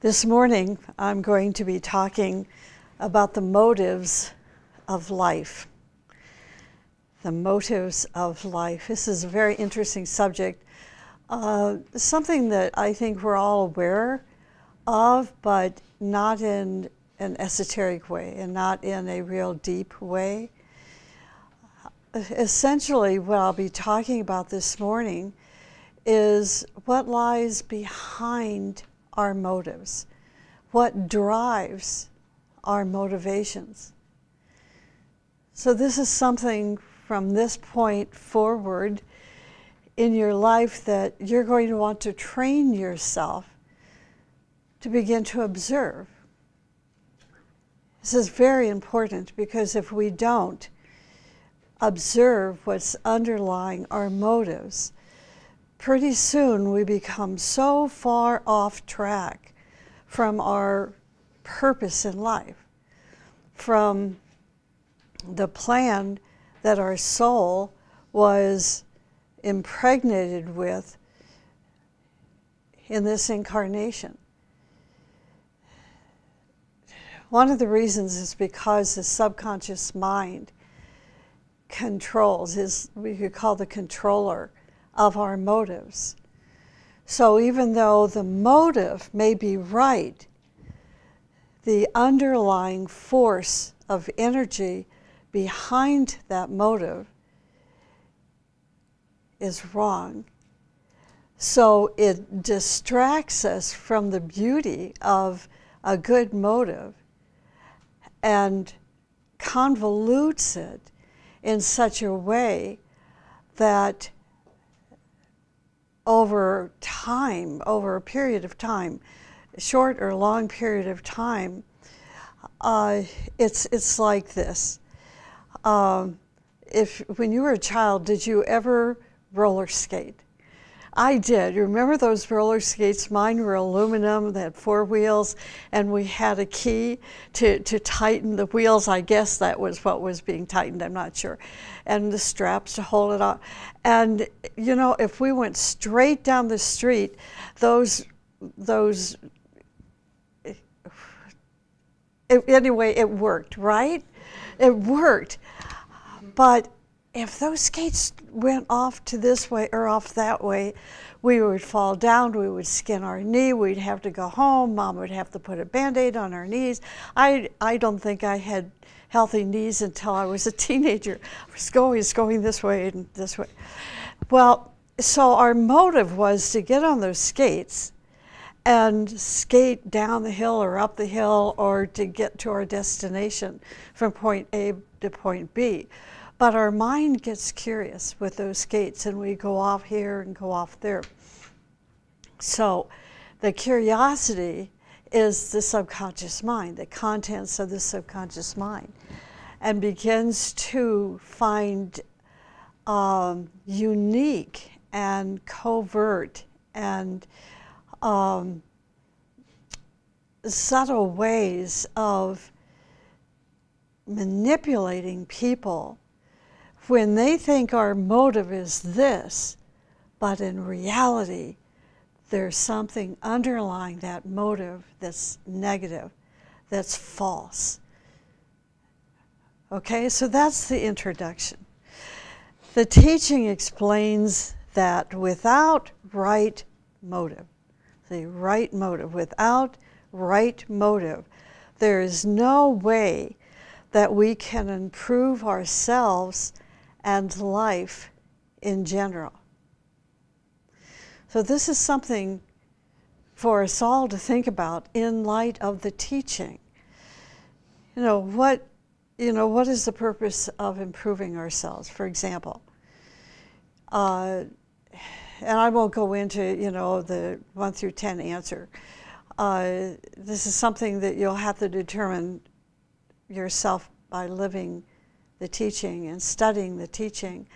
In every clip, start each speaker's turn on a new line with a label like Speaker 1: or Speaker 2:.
Speaker 1: This morning, I'm going to be talking about the motives of life. The motives of life. This is a very interesting subject, something that I think we're all aware of, but not in an esoteric way and not in a real deep way. Essentially, what I'll be talking about this morning is what lies behind our motives, what drives our motivations. So this is something from this point forward in your life that you're going to want to train yourself to begin to observe. This is very important because if we don't observe what's underlying our motives, pretty soon we become so far off track from our purpose in life, from the plan that our soul was impregnated with in this incarnation. One of the reasons is because the subconscious mind controls, we could call the controller of our motives. So even though the motive may be right, the underlying force of energy behind that motive is wrong. So it distracts us from the beauty of a good motive and convolutes it in such a way that over time, over a period of time, short or long period of time, it's like this. When you were a child, did you ever roller skate? I did. You remember those roller skates? Mine were aluminum, they had 4 wheels, and we had a key to tighten the wheels. I guess that was what was being tightened, I'm not sure. And the straps to hold it on. And, you know, if we went straight down the street, anyway, it worked, right? It worked. But if those skates went off to this way or off that way, we would fall down, we would skin our knee, we'd have to go home, Mom would have to put a Band-Aid on our knees. I don't think I had healthy knees until I was a teenager. I was always going this way and this way. Well, so our motive was to get on those skates and skate down the hill or up the hill or to get to our destination from point A to point B. But our mind gets curious with those skates and we go off here and go off there. So the curiosity is the subconscious mind, the contents of the subconscious mind, and begins to find unique and covert and subtle ways of manipulating people when they think our motive is this, but in reality, there's something underlying that motive that's negative, that's false. Okay, so that's the introduction. The teaching explains that without right motive, without right motive, there is no way that we can improve ourselves and life in general. So this is something for us all to think about in light of the teaching. What is the purpose of improving ourselves, for example? And I won't go into, the 1 through 10 answer. This is something that you'll have to determine yourself by living the teaching and studying the teaching.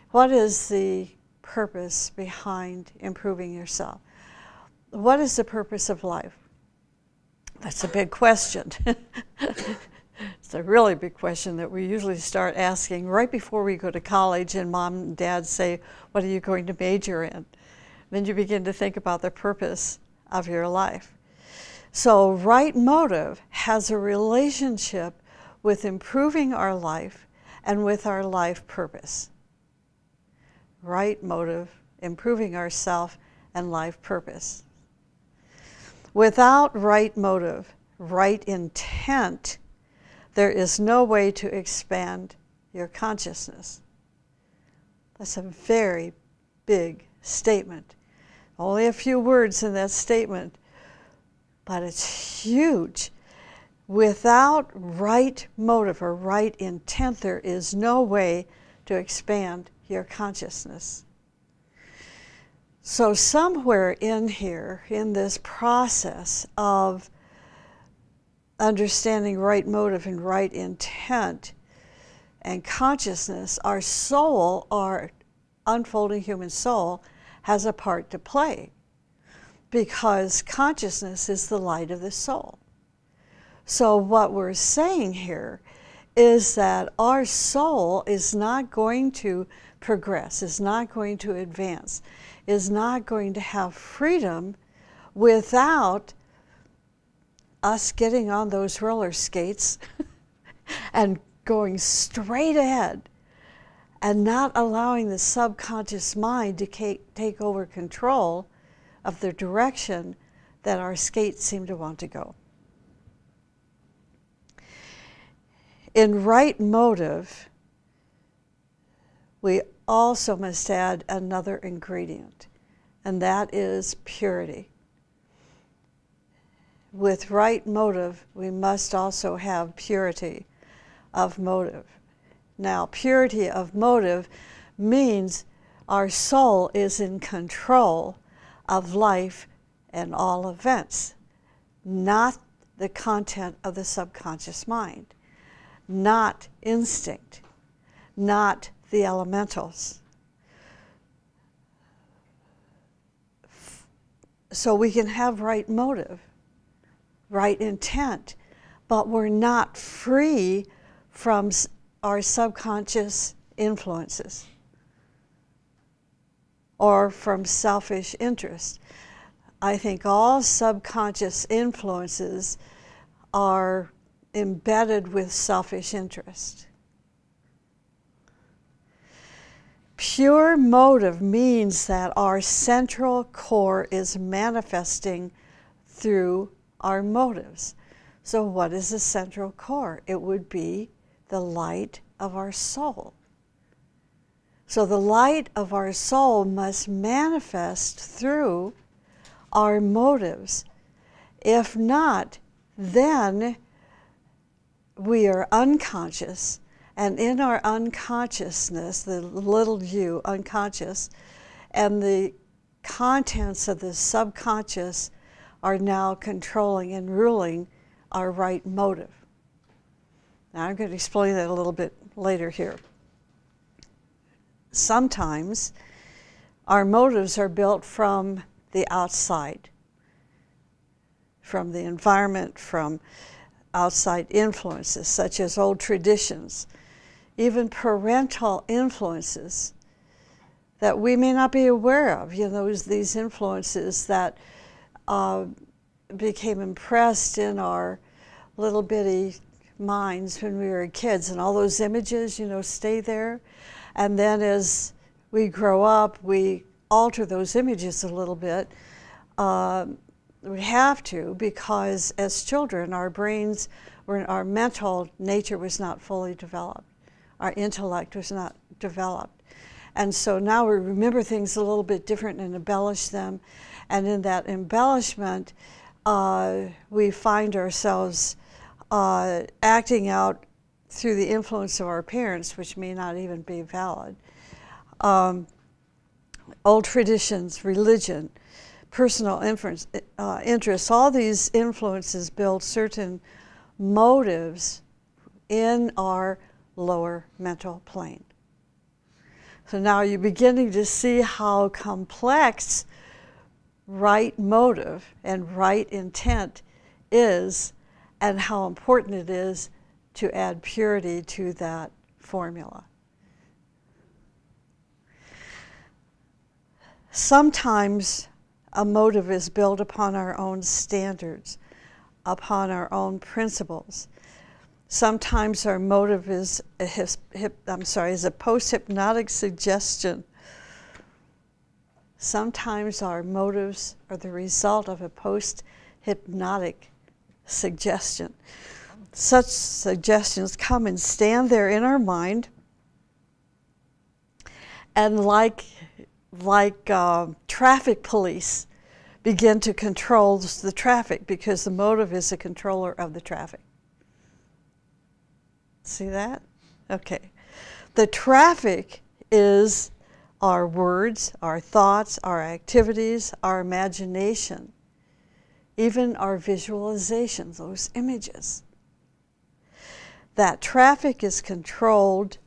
Speaker 1: What is the purpose behind improving yourself? What is the purpose of life? That's a big question. It's a really big question that we usually start asking right before we go to college and Mom and Dad say, what are you going to major in? Then you begin to think about the purpose of your life. So right motive has a relationship with improving our life and with our life purpose. Right motive, improving ourself and life purpose. Without right motive, right intent, there is no way to expand your consciousness. That's a very big statement. Only a few words in that statement, but it's huge. Without right motive or right intent, there is no way to expand your consciousness. So somewhere in here, in this process of understanding right motive and right intent and consciousness, our soul, our unfolding human soul, has a part to play, because consciousness is the light of the soul. So what we're saying here is that our soul is not going to progress, is not going to advance, is not going to have freedom without us getting on those roller skates and going straight ahead and not allowing the subconscious mind to take over control of the direction that our skates seem to want to go. In right motive, we also must add another ingredient, and that is purity. With right motive, we must also have purity of motive. Now, purity of motive means our soul is in control of life and all events, not the content of the subconscious mind, not instinct, not the elementals. So we can have right motive, right intent, but we're not free from our subconscious influences or from selfish interest. I think all subconscious influences are embedded with selfish interest. Pure motive means that our central core is manifesting through our motives. So what is the central core? It would be the light of our soul. So the light of our soul must manifest through our motives. If not, then we are unconscious, and in our unconsciousness, the little u, unconscious, and the contents of the subconscious are now controlling and ruling our right motive. Now I'm going to explain that a little bit later here. Sometimes our motives are built from the outside, from the environment, from outside influences, such as old traditions, even parental influences that we may not be aware of. You know, these influences that became impressed in our little bitty minds when we were kids, and all those images, you know, stay there. And then as we grow up, we alter those images a little bit. We have to, because as children, our brains, our mental nature was not fully developed. Our intellect was not developed. And so now we remember things a little bit different and embellish them. And in that embellishment, we find ourselves acting out through the influence of our parents, which may not even be valid. Old traditions, religion, personal interests, all these influences build certain motives in our lower mental plane. So now you're beginning to see how complex right motive and right intent is, and how important it is to add purity to that formula. Sometimes a motive is built upon our own standards. upon our own principles. Sometimes our motive is a post-hypnotic suggestion. Sometimes our motives are the result of a post-hypnotic suggestion. Such suggestions come and stand there in our mind, and like traffic police begin to control the traffic, because the motive is a controller of the traffic. See that? Okay. The traffic is our words, our thoughts, our activities, our imagination, even our visualizations, those images. That traffic is controlled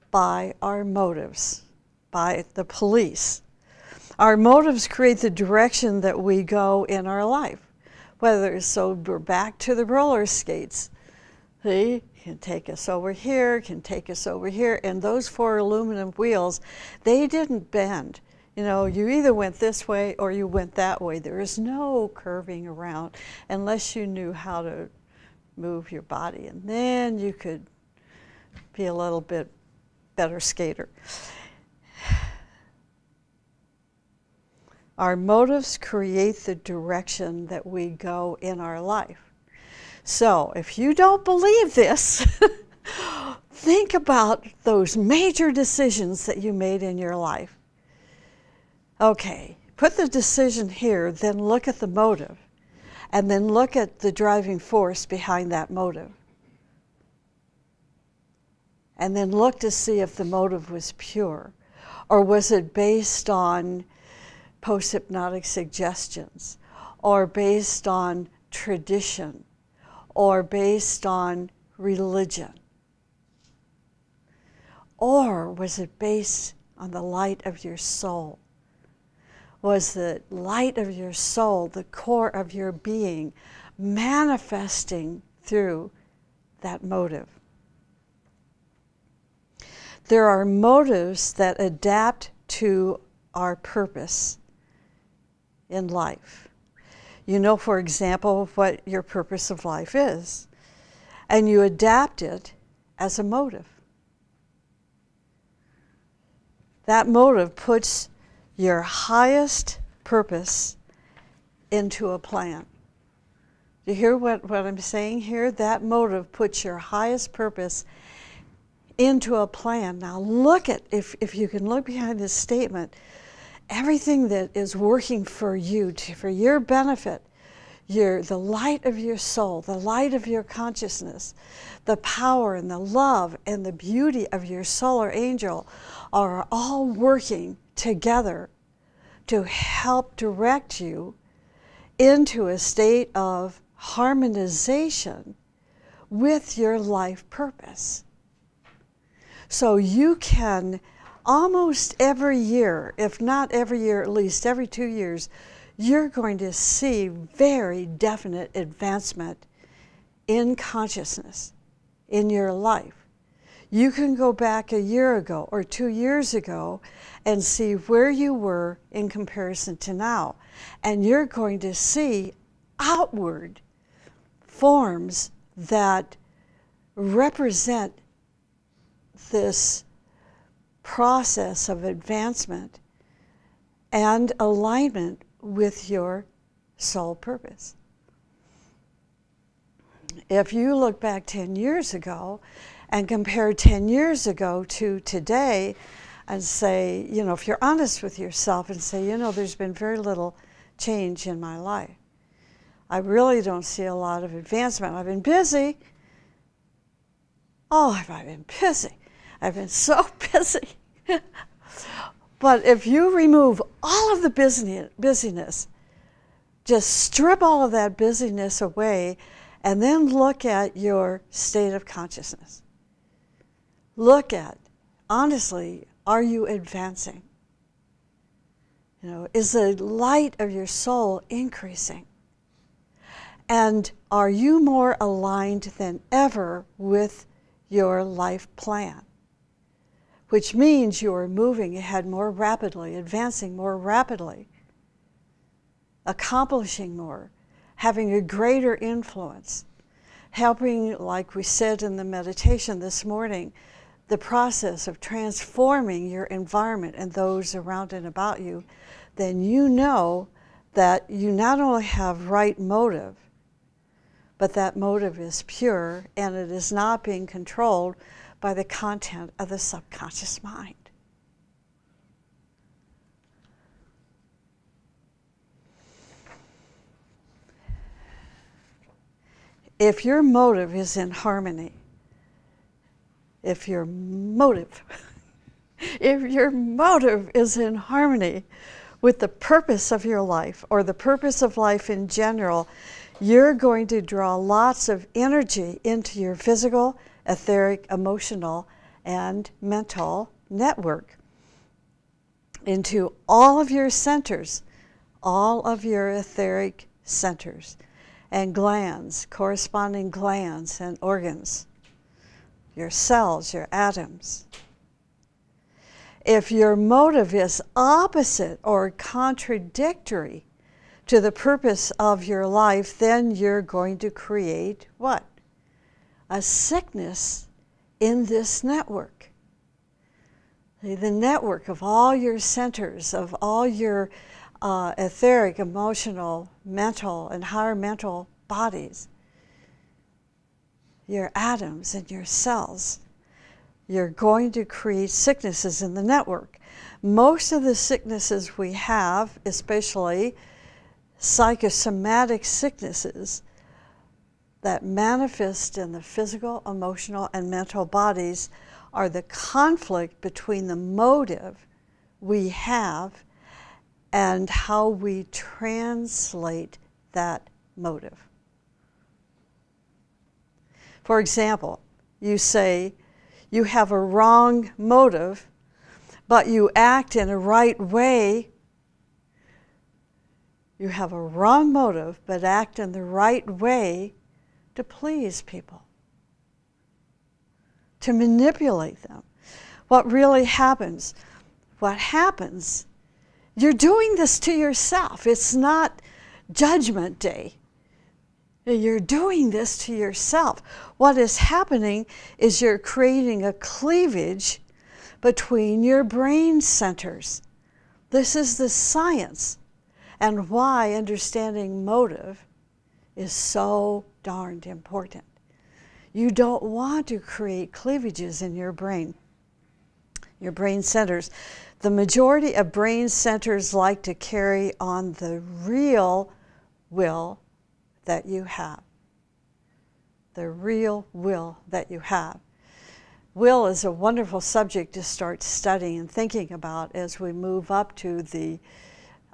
Speaker 1: by our motives, by the police. Our motives create the direction that we go in our life. Whether so we're back to the roller skates. See, can take us over here, can take us over here, and those 4 aluminum wheels, they didn't bend. You know, you either went this way or you went that way. There is no curving around unless you knew how to move your body, and then you could be a little bit better skater. Our motives create the direction that we go in our life. So if you don't believe this, think about those major decisions that you made in your life. Okay, put the decision here, then look at the motive, and then look at the driving force behind that motive. And then look to see if the motive was pure, or was it based on post-hypnotic suggestions, or based on tradition, or based on religion? Or was it based on the light of your soul? Was the light of your soul, the core of your being, manifesting through that motive? There are motives that adapt to our purpose in life. You know, for example, what your purpose of life is, and you adapt it as a motive. That motive puts your highest purpose into a plan. Do you hear what I'm saying here? That motive puts your highest purpose into a plan. Now look at, if you can look behind this statement, everything that is working for you, for your benefit, the light of your soul, the light of your consciousness, the power and the love and the beauty of your solar angel are all working together to help direct you into a state of harmonization with your life purpose. So you can almost every year, if not every year, at least every 2 years, you're going to see very definite advancement in consciousness in your life. You can go back a year ago or 2 years ago and see where you were in comparison to now. And you're going to see outward forms that represent this process of advancement and alignment with your soul purpose. If you look back 10 years ago and compare 10 years ago to today and say, you know, if you're honest with yourself and say, you know, there's been very little change in my life. I really don't see a lot of advancement. I've been busy. Oh, have I been busy? I've been so busy. But if you remove all of the busyness, just strip all of that busyness away, and then look at your state of consciousness. Look at, honestly, are you advancing? You know, is the light of your soul increasing? And are you more aligned than ever with your life plan? Which means you are moving ahead more rapidly, advancing more rapidly, accomplishing more, having a greater influence, helping, like we said in the meditation this morning, the process of transforming your environment and those around and about you, then you know that you not only have right motive, but that motive is pure and it is not being controlled by the content of the subconscious mind. If your motive is in harmony, if your motive is in harmony with the purpose of your life or the purpose of life in general, you're going to draw lots of energy into your physical, etheric, emotional, and mental network, into all of your centers, all of your etheric centers and glands, corresponding glands and organs, your cells, your atoms. If your motive is opposite or contradictory to the purpose of your life, then you're going to create what? A sickness in this network. The network of all your centers, of all your etheric, emotional, mental, and higher mental bodies, your atoms and your cells, you're going to create sicknesses in the network. Most of the sicknesses we have, especially psychosomatic sicknesses that manifest in the physical, emotional, and mental bodies, are the conflict between the motive we have and how we translate that motive. For example, you say you have a wrong motive, but you act in a right way. You have a wrong motive, but act in the right way to please people, to manipulate them. What really happens? What happens? You're doing this to yourself. It's not Judgment Day. You're doing this to yourself. What is happening is you're creating a cleavage between your brain centers. This is the science and why understanding motive is so darned important. You don't want to create cleavages in your brain centers. The majority of brain centers like to carry on the real will that you have. The real will that you have. Will is a wonderful subject to start studying and thinking about as we move up to the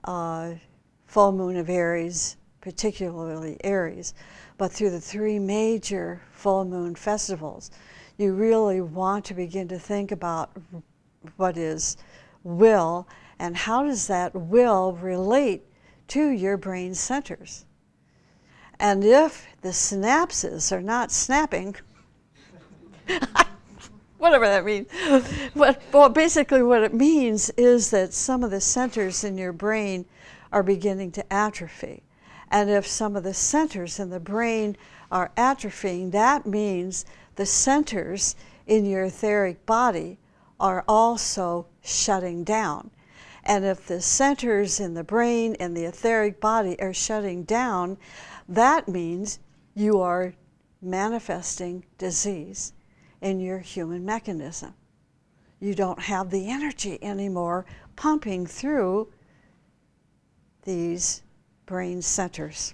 Speaker 1: full moon of Aries, particularly Aries. But through the 3 major full moon festivals, you really want to begin to think about what is will and how does that will relate to your brain centers. And if the synapses are not snapping, whatever that means, well, basically what it means is that some of the centers in your brain are beginning to atrophy. And if some of the centers in the brain are atrophying, that means the centers in your etheric body are also shutting down. And if the centers in the brain and the etheric body are shutting down, that means you are manifesting disease in your human mechanism. You don't have the energy anymore pumping through these brain centers.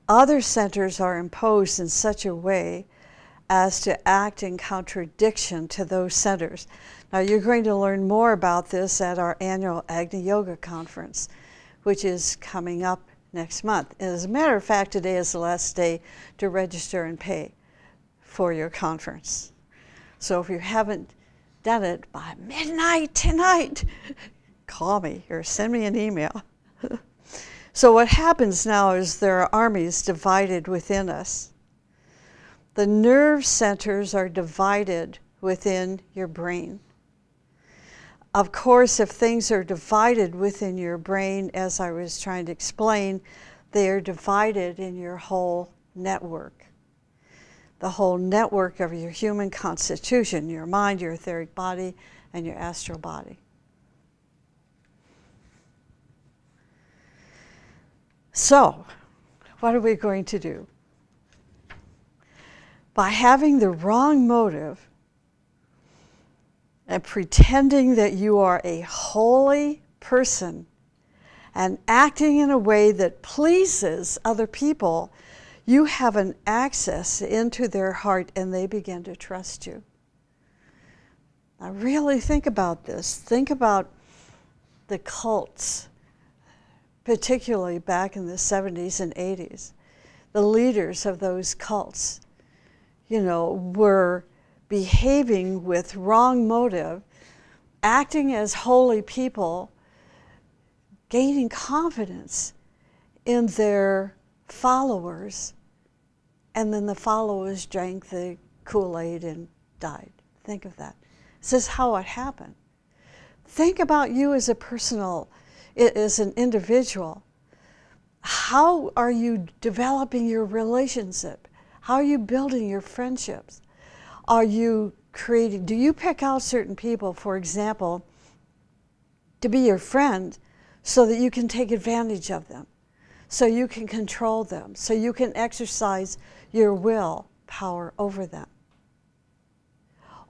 Speaker 1: Other centers are imposed in such a way as to act in contradiction to those centers. Now, you're going to learn more about this at our annual Agni Yoga Conference, which is coming up next month. And as a matter of fact, today is the last day to register and pay for your conference. So if you haven't done it by midnight tonight, call me or send me an email. So what happens now is there are armies divided within us. The nerve centers are divided within your brain. Of course, if things are divided within your brain, as I was trying to explain, they are divided in your whole network. The whole network of your human constitution, your mind, your etheric body, and your astral body. So, what are we going to do? By having the wrong motive and pretending that you are a holy person and acting in a way that pleases other people, you have an access into their heart and they begin to trust you. Now really think about this. Think about the cults, particularly back in the 70s and 80s. The leaders of those cults, were behaving with wrong motive, acting as holy people, gaining confidence in their followers, and then the followers drank the Kool-Aid and died. Think of that. This is how it happened. Think about you as as an individual. How are you developing your relationship? How are you building your friendships? Are you creating, do you pick out certain people, for example, to be your friend so that you can take advantage of them, so you can control them, so you can exercise your will power over them?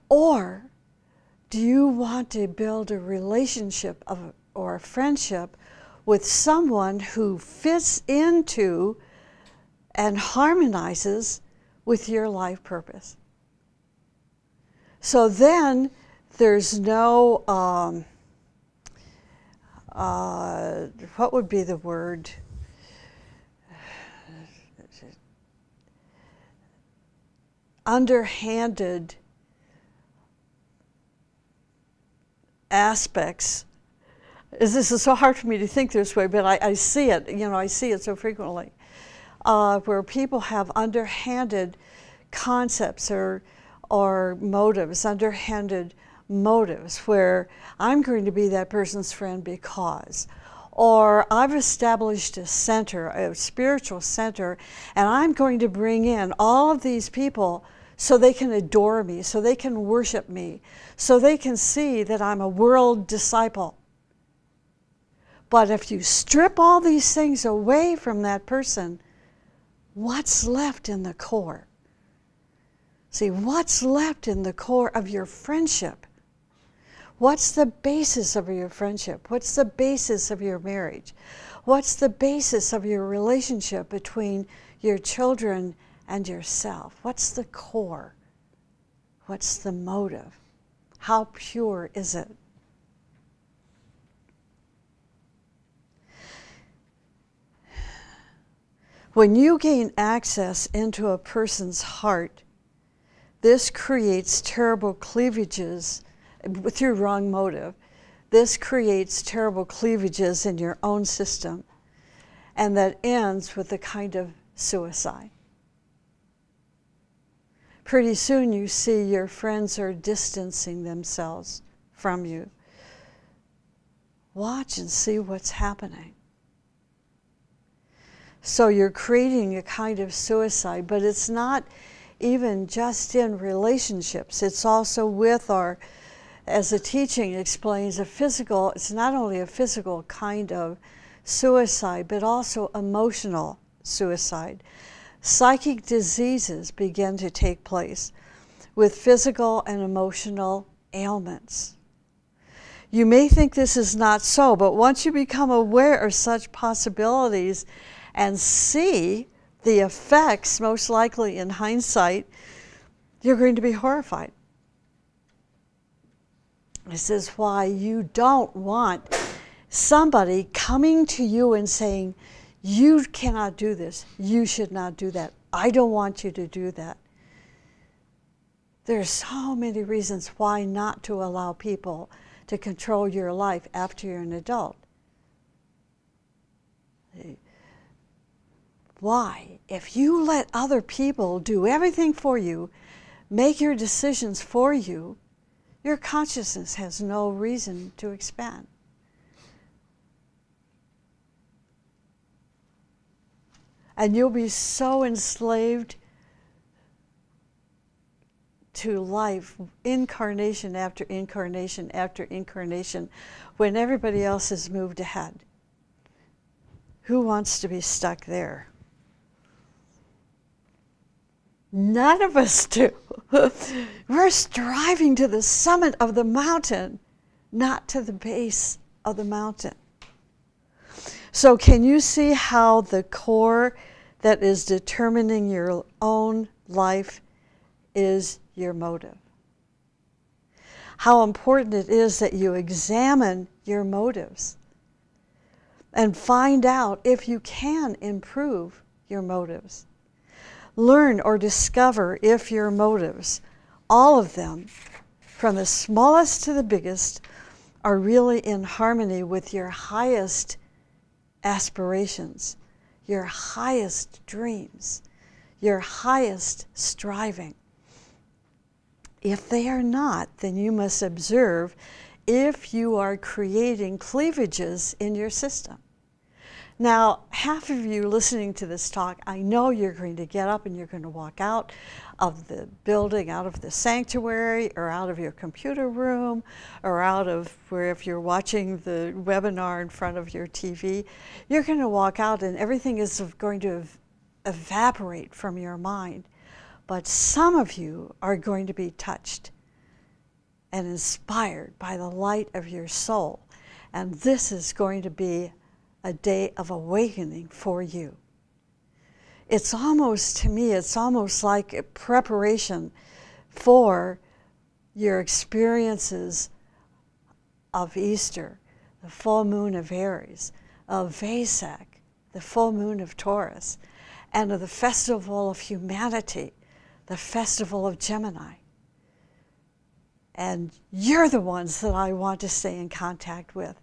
Speaker 1: Or do you want to build a relationship or a friendship with someone who fits into and harmonizes with your life purpose? So then there's no, what would be the word? Underhanded aspects. This is so hard for me to think this way, but I see it, I see it so frequently, where people have underhanded concepts or motives, underhanded motives, where I'm going to be that person's friend because, or I've established a center, a spiritual center, and I'm going to bring in all of these people so they can adore me, so they can worship me, so they can see that I'm a world disciple. But if you strip all these things away from that person, what's left in the core? See, what's left in the core of your friendship? What's the basis of your friendship? What's the basis of your marriage? What's the basis of your relationship between your children and yourself? What's the core? What's the motive? How pure is it? When you gain access into a person's heart, this creates terrible cleavages through wrong motive. This creates terrible cleavages in your own system, and that ends with a kind of suicide. Pretty soon you see your friends are distancing themselves from you. Watch and see what's happening. So you're creating a kind of suicide, but it's not even just in relationships. It's also with our, as the teaching explains, it's not only a physical kind of suicide, but also emotional suicide. Psychic diseases begin to take place with physical and emotional ailments. You may think this is not so, but once you become aware of such possibilities and see the effects, most likely in hindsight, you're going to be horrified. This is why you don't want somebody coming to you and saying, you cannot do this, you should not do that, I don't want you to do that. There's so many reasons why not to allow people to control your life after you're an adult. Why? If you let other people do everything for you, make your decisions for you, your consciousness has no reason to expand. And you'll be so enslaved to life, incarnation after incarnation after incarnation, when everybody else has moved ahead. Who wants to be stuck there? None of us do. We're striving to the summit of the mountain, not to the base of the mountain. So can you see how the core that is determining your own life is your motive? How important it is that you examine your motives and find out if you can improve your motives. Learn or discover if your motives, all of them, from the smallest to the biggest, are really in harmony with your highest aspirations, your highest dreams, your highest striving. If they are not, then you must observe if you are creating cleavages in your system. Now, half of you listening to this talk, I know you're going to get up and you're going to walk out of the building, out of the sanctuary, or out of your computer room, or out of where, if you're watching the webinar in front of your TV, you're going to walk out and everything is going to evaporate from your mind. But some of you are going to be touched and inspired by the light of your soul. And this is going to be a day of awakening for you. It's almost, to me, it's almost like a preparation for your experiences of Easter, the full moon of Aries, of Vesak, the full moon of Taurus, and of the festival of humanity, the festival of Gemini. And you're the ones that I want to stay in contact with.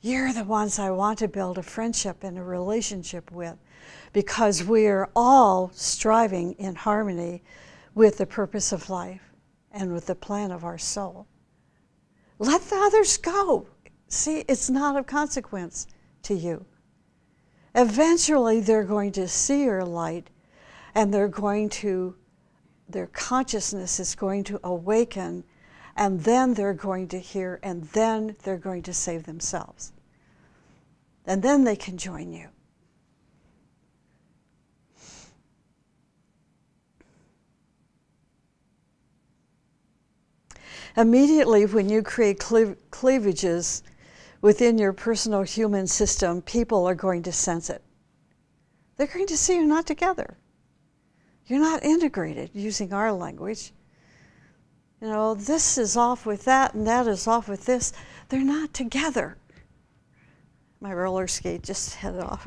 Speaker 1: You're the ones I want to build a friendship and a relationship with, because we are all striving in harmony with the purpose of life and with the plan of our soul. Let the others go. See, it's not of consequence to you. Eventually, they're going to see your light, and their consciousness is going to awaken, and then they're going to hear, and then they're going to save themselves. And then they can join you. Immediately when you create cleavages within your personal human system, people are going to sense it. They're going to see you're not together. You're not integrated, using our language. You know, this is off with that and that is off with this. They're not together. My roller skate just headed off.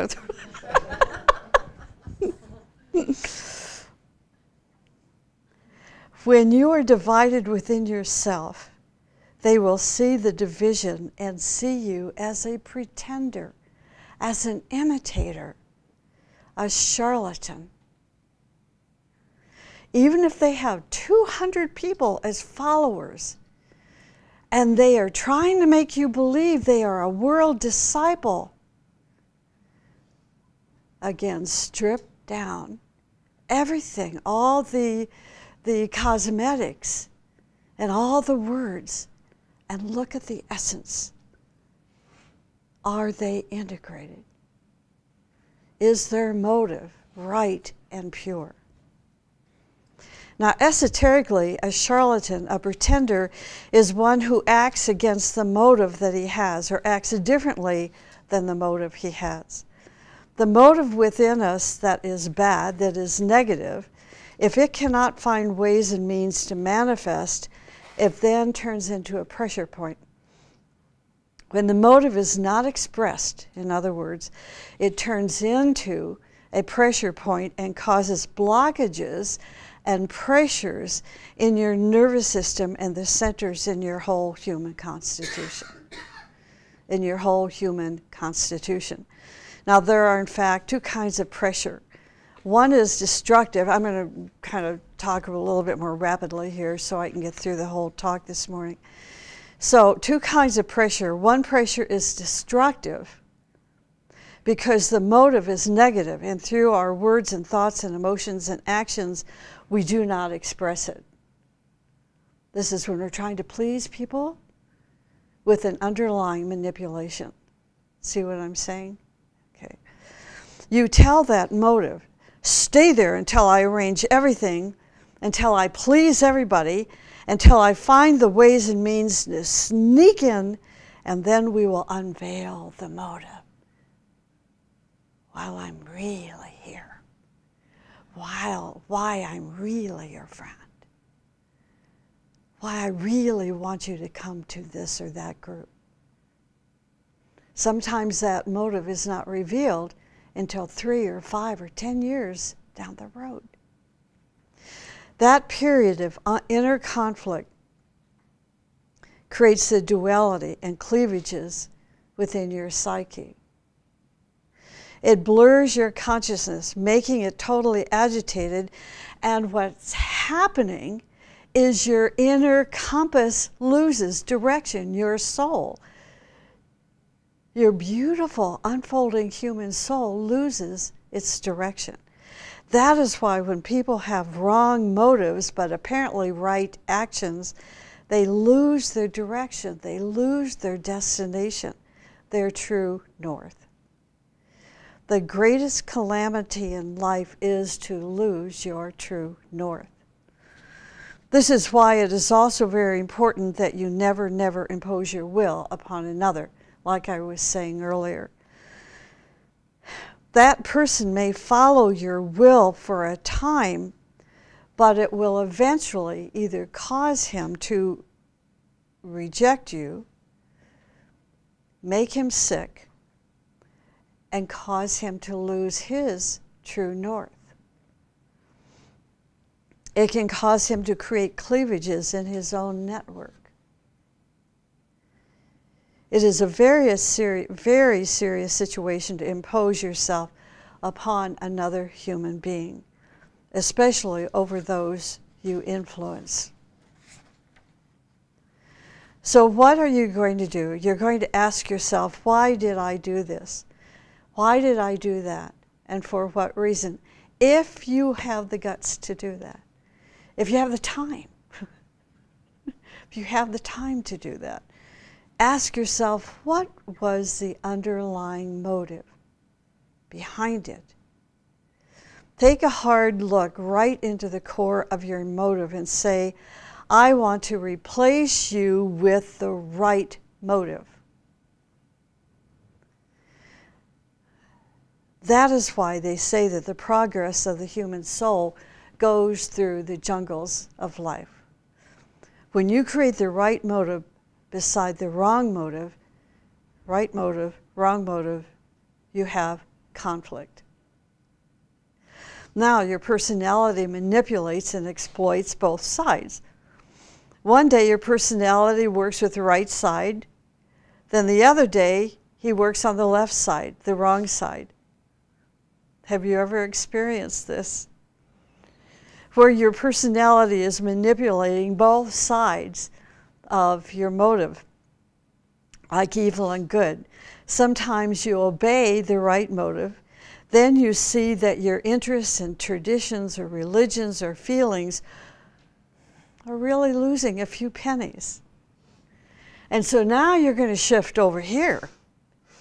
Speaker 1: When you are divided within yourself, they will see the division and see you as a pretender, as an imitator, a charlatan. Even if they have 200 people as followers, and they are trying to make you believe they are a world disciple, again, strip down everything, all the cosmetics and all the words, and look at the essence. Are they integrated? Is their motive right and pure? Now, esoterically, a charlatan, a pretender, is one who acts against the motive that he has, or acts differently than the motive he has. The motive within us that is bad, that is negative, if it cannot find ways and means to manifest, it then turns into a pressure point. When the motive is not expressed, in other words, it turns into a pressure point and causes blockages and pressures in your nervous system and the centers in your whole human constitution. In your whole human constitution. Now, there are, in fact, two kinds of pressure. One is destructive. I'm going to kind of talk a little bit more rapidly here so I can get through the whole talk this morning. So, two kinds of pressure. One pressure is destructive because the motive is negative, and through our words and thoughts and emotions and actions, we do not express it. This is when we're trying to please people with an underlying manipulation. See what I'm saying? Okay. You tell that motive, stay there until I arrange everything, until I please everybody, until I find the ways and means to sneak in, and then we will unveil the motive. While I'm really here. Why I'm really your friend. Why I really want you to come to this or that group. Sometimes that motive is not revealed until 3 or 5 or 10 years down the road. That period of inner conflict creates the duality and cleavages within your psyche. It blurs your consciousness, making it totally agitated, and what's happening is your inner compass loses direction, your soul. Your beautiful, unfolding human soul loses its direction. That is why when people have wrong motives but apparently right actions, they lose their direction, they lose their destination, their true north. The greatest calamity in life is to lose your true north. This is why it is also very important that you never, never impose your will upon another, like I was saying earlier. That person may follow your will for a time, but it will eventually either cause him to reject you, make him sick, and cause him to lose his true north. It can cause him to create cleavages in his own network. It is a very serious situation to impose yourself upon another human being, especially over those you influence. So what are you going to do? You're going to ask yourself, why did I do this? Why did I do that? And for what reason? If you have the guts to do that. If you have the time. If you have the time to do that. Ask yourself, what was the underlying motive behind it? Take a hard look right into the core of your motive and say, I want to replace you with the right motive. That is why they say that the progress of the human soul goes through the jungles of life. When you create the right motive beside the wrong motive, right motive, wrong motive, you have conflict. Now your personality manipulates and exploits both sides. One day your personality works with the right side, then the other day he works on the left side, the wrong side. Have you ever experienced this? Where your personality is manipulating both sides of your motive, like evil and good. Sometimes you obey the right motive, then you see that your interests and traditions or religions or feelings are really losing a few pennies. And so now you're going to shift over here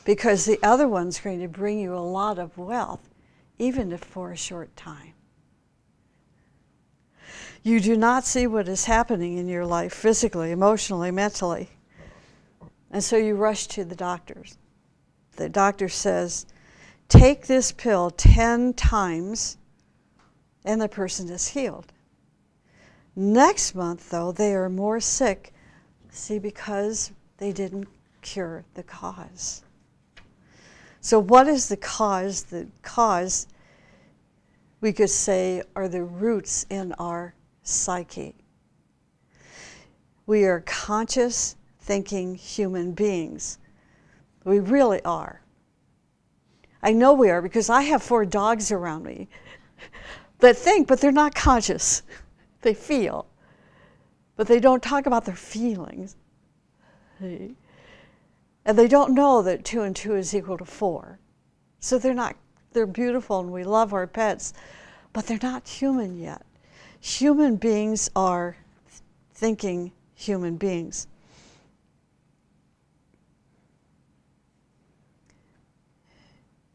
Speaker 1: because the other one's going to bring you a lot of wealth, even if for a short time. You do not see what is happening in your life physically, emotionally, mentally. And so you rush to the doctors. The doctor says, take this pill 10 times and the person is healed. Next month, though, they are more sick, see, because they didn't cure the cause. So what is the cause? The cause, we could say, are the roots in our psyche. We are conscious, thinking human beings. We really are. I know we are because I have 4 dogs around me that think, but they're not conscious. They feel, but they don't talk about their feelings. See? And they don't know that 2 and 2 is equal to 4. So they're beautiful and we love our pets, but they're not human yet. Human beings are thinking human beings.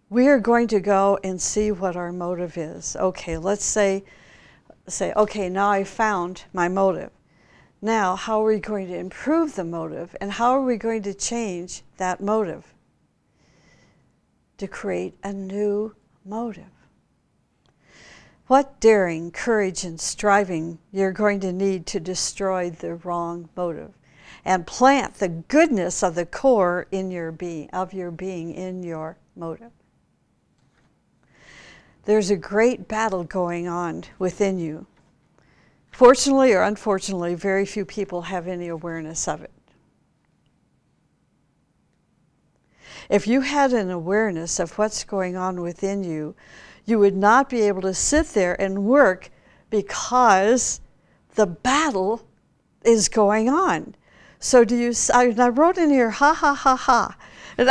Speaker 1: We are going to go and see what our motive is. Okay, let's say, okay, now I found my motive. Now, how are we going to improve the motive, and how are we going to change that motive to create a new motive? What daring, courage, and striving you're going to need to destroy the wrong motive and plant the goodness of the core in your being, in your motive. There's a great battle going on within you. Fortunately or unfortunately, very few people have any awareness of it. If you had an awareness of what's going on within you, you would not be able to sit there and work because the battle is going on. So I wrote in here, ha, ha, ha, ha. And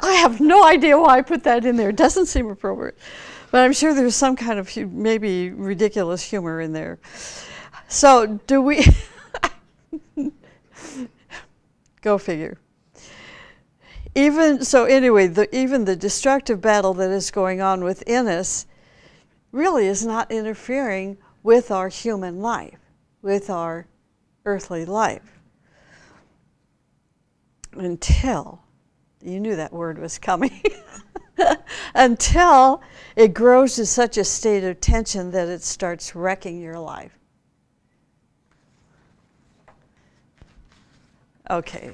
Speaker 1: I have no idea why I put that in there. It doesn't seem appropriate. But I'm sure there's some kind of maybe ridiculous humor in there. So do we... Go figure. Even the destructive battle that is going on within us really is not interfering with our human life, with our earthly life. Until, you knew that word was coming, until it grows to such a state of tension that it starts wrecking your life. Okay.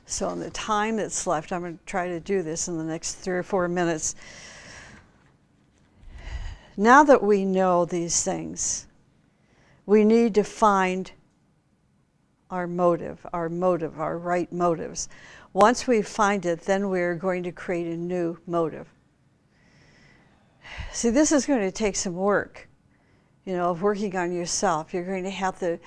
Speaker 1: So in the time that's left, I'm going to try to do this in the next 3 or 4 minutes. Now that we know these things, we need to find our motive, our right motives. Once we find it, then we're going to create a new motive. See, this is going to take some work, of working on yourself. You're going to have to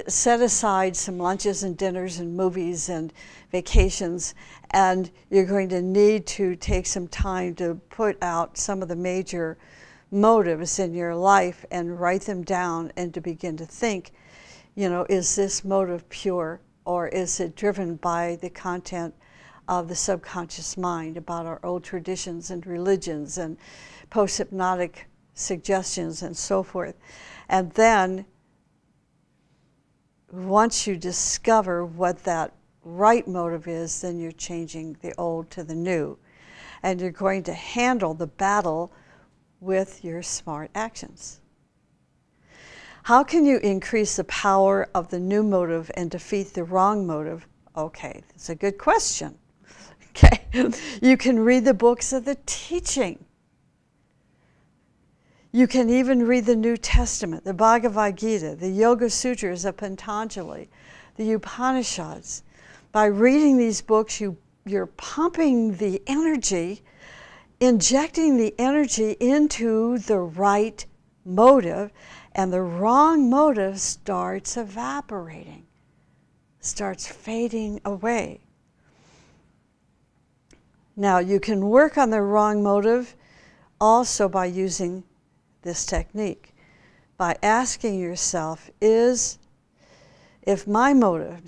Speaker 1: set aside some lunches and dinners and movies and vacations, and you're going to need to take some time to put out some of the major motives in your life and write them down and to begin to think, is this motive pure, or is it driven by the content of the subconscious mind about our old traditions and religions and post-hypnotic suggestions and so forth. And then once you discover what that right motive is, then you're changing the old to the new. And you're going to handle the battle with your smart actions. How can you increase the power of the new motive and defeat the wrong motive? Okay, that's a good question. Okay, you can read the books of the teaching. You can even read the New Testament, the Bhagavad Gita, the Yoga Sutras of Patanjali, the Upanishads. By reading these books, you're pumping the energy, injecting the energy into the right motive, and the wrong motive starts evaporating, starts fading away. Now, you can work on the wrong motive also by using this technique, by asking yourself, if my motive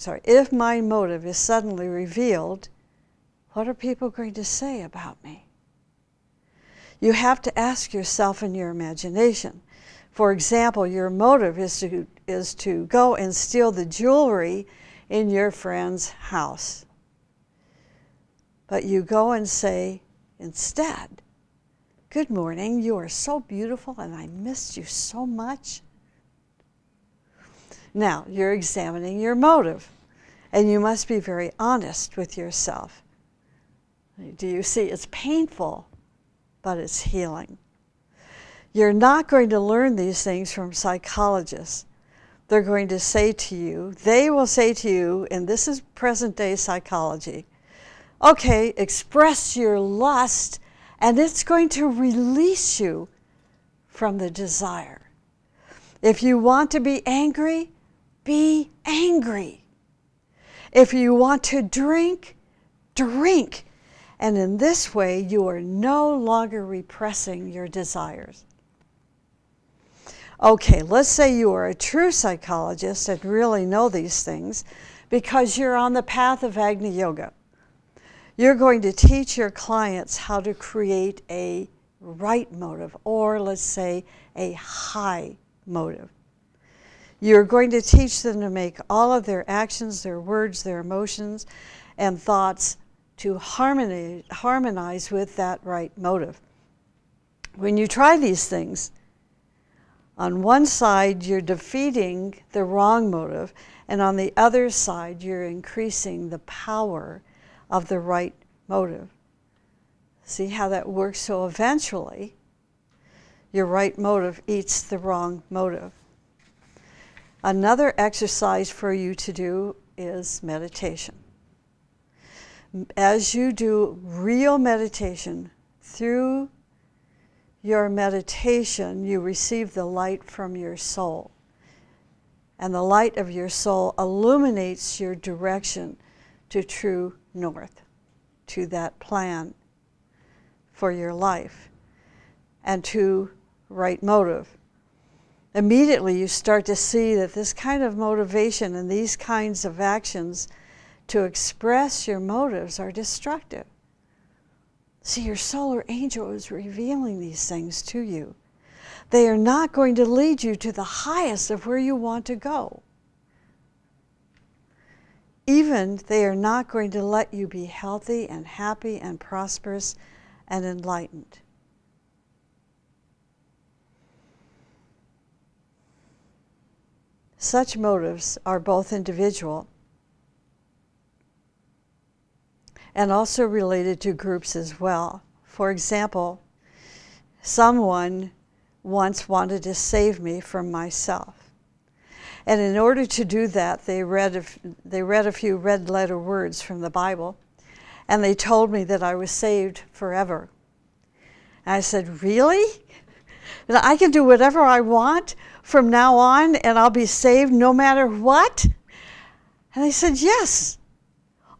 Speaker 1: is suddenly revealed, what are people going to say about me? You have to ask yourself in your imagination. For example, your motive is to go and steal the jewelry in your friend's house. But you go and say instead, "Good morning, you are so beautiful and I missed you so much." Now, you're examining your motive, and you must be very honest with yourself. Do you see? It's painful, but it's healing. You're not going to learn these things from psychologists. They're going to say to you, they will say to you, and this is present day psychology, okay, express your lust, and it's going to release you from the desire. If you want to be angry, be angry. If you want to drink, drink. And in this way, you are no longer repressing your desires. Okay, let's say you are a true psychologist and really know these things because you're on the path of Agni Yoga. You're going to teach your clients how to create a right motive, or let's say a high motive. You're going to teach them to make all of their actions, their words, their emotions, and thoughts to harmonize with that right motive. When you try these things, on one side you're defeating the wrong motive, and on the other side you're increasing the power of the right motive. See how that works? So eventually, your right motive eats the wrong motive. Another exercise for you to do is meditation. As you do real meditation, through your meditation, you receive the light from your soul. And the light of your soul illuminates your direction to true north, to that plan for your life, and to right motive. Immediately you start to see that this kind of motivation and these kinds of actions to express your motives are destructive. See, your solar angel is revealing these things to you. They are not going to lead you to the highest of where you want to go. Even they are not going to let you be healthy and happy and prosperous and enlightened. Such motives are both individual and also related to groups as well. For example, someone once wanted to save me from myself. And in order to do that, they read a few red letter words from the Bible, and they told me that I was saved forever. And I said, really? That I can do whatever I want from now on and I'll be saved no matter what? And they said, yes.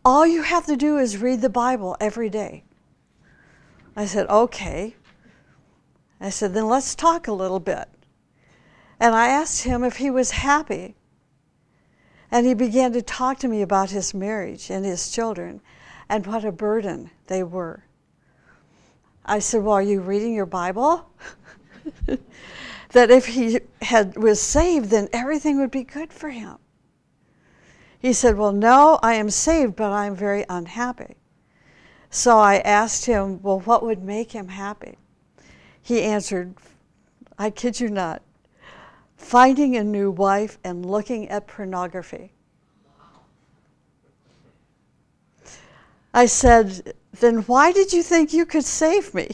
Speaker 1: All you have to do is read the Bible every day. I said, okay. I said, then let's talk a little bit. And I asked him if he was happy. And he began to talk to me about his marriage and his children and what a burden they were. I said, well, are you reading your Bible? That if he was saved, then everything would be good for him. He said, well, no, I am saved, but I'm very unhappy. So I asked him, well, what would make him happy? He answered, I kid you not, finding a new wife and looking at pornography. I said, then why did you think you could save me?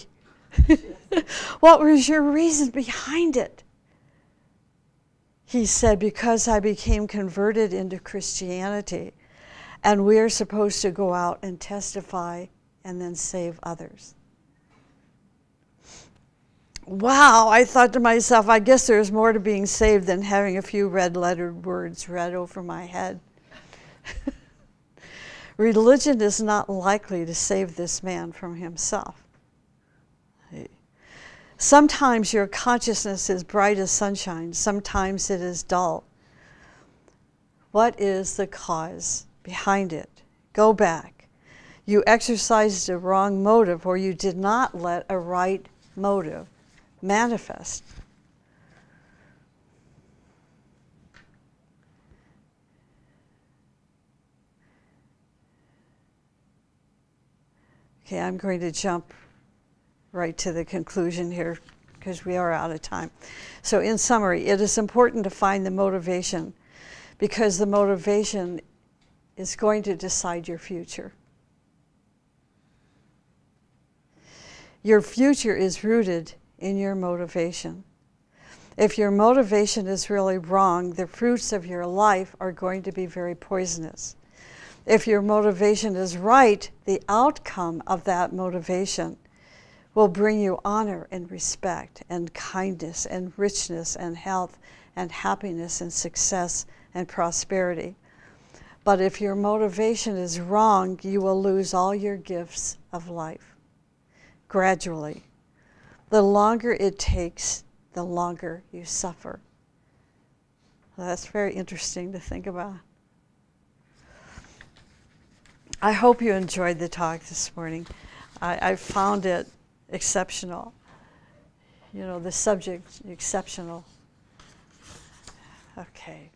Speaker 1: What was your reason behind it? He said, because I became converted into Christianity, and we are supposed to go out and testify and then save others. Wow, I thought to myself, I guess there's more to being saved than having a few red-lettered words read over my head. Religion is not likely to save this man from himself. Sometimes your consciousness is bright as sunshine, sometimes it is dull. What is the cause behind it? Go back. You exercised a wrong motive, or you did not let a right motive manifest. Okay, I'm going to jump right to the conclusion here because we are out of time. So in summary, it is important to find the motivation because the motivation is going to decide your future. Your future is rooted in your motivation. If your motivation is really wrong, the fruits of your life are going to be very poisonous. If your motivation is right, the outcome of that motivation will bring you honor and respect and kindness and richness and health and happiness and success and prosperity. But if your motivation is wrong, you will lose all your gifts of life gradually. The longer it takes, the longer you suffer. Well, that's very interesting to think about. I hope you enjoyed the talk this morning. I found it exceptional. You know, the subject exceptional. Okay.